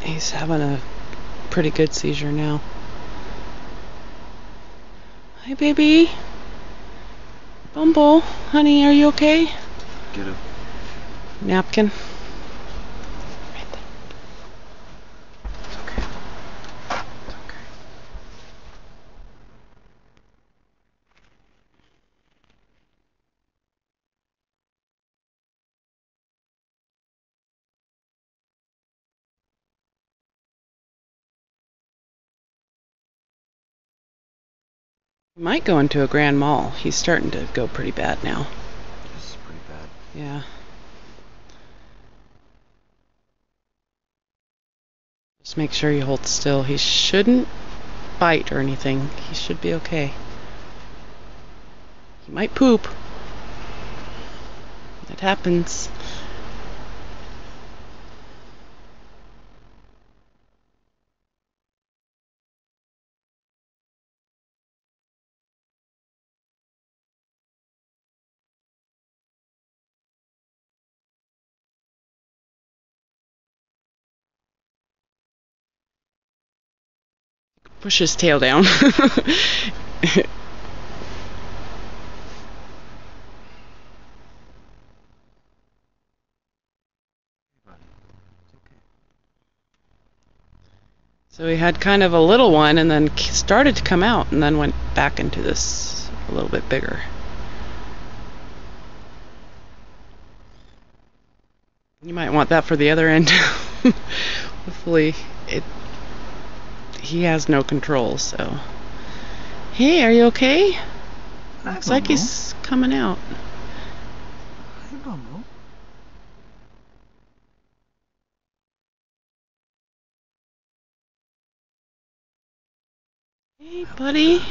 He's having a pretty good seizure now. Hi, baby. Bumble, honey, are you okay? Get a napkin. It's okay. It's okay. He might go into a grand mal. He's starting to go pretty bad now. This is pretty bad. Yeah. Just make sure he holds still. He shouldn't bite or anything. He should be okay. He might poop. It happens. Push his tail down. So he had kind of a little one and then started to come out and then went back into this a little bit bigger. You might want that for the other end. Hopefully he has no control, so. Hey, are you okay? Looks like he's coming out. Hi, Bumble. Hey, buddy.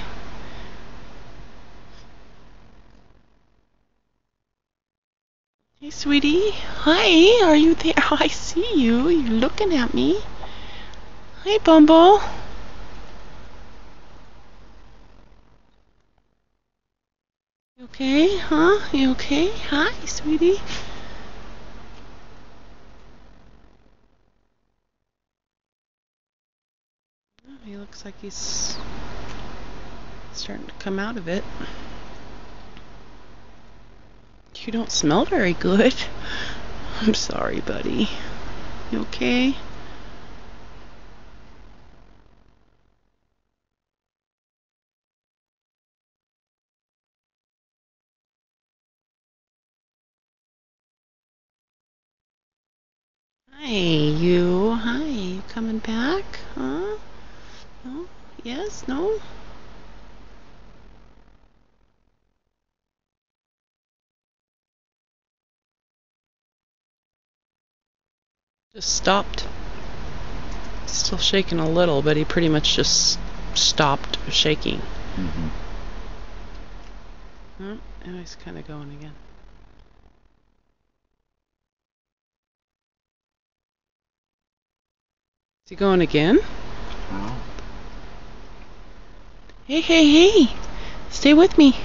Hey, sweetie. Hi, are you there? Oh, I see you. You're looking at me. Hi, Bumble. You okay? Huh? You okay? Hi, sweetie. Oh, he looks like he's starting to come out of it. You don't smell very good. I'm sorry, buddy. You okay? Hi, you. Hi, you coming back? Huh? No? Yes? No? Just stopped. Still shaking a little, but he pretty much just stopped shaking. Mm-hmm. Oh, now he's kind of going again. Is he going again? Well. Hey, hey, hey! Stay with me.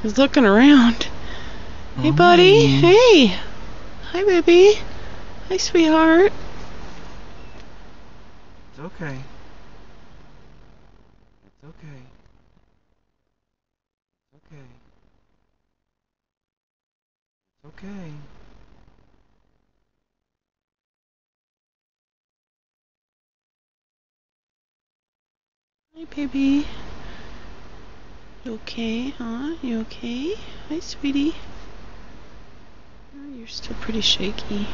He's looking around. Hey, buddy. Hey. Hi, baby. Hi, sweetheart. It's okay. It's okay. It's okay. It's okay. Hi, baby. You okay, huh? You okay? Hi, sweetie. Oh, you're still pretty shaky.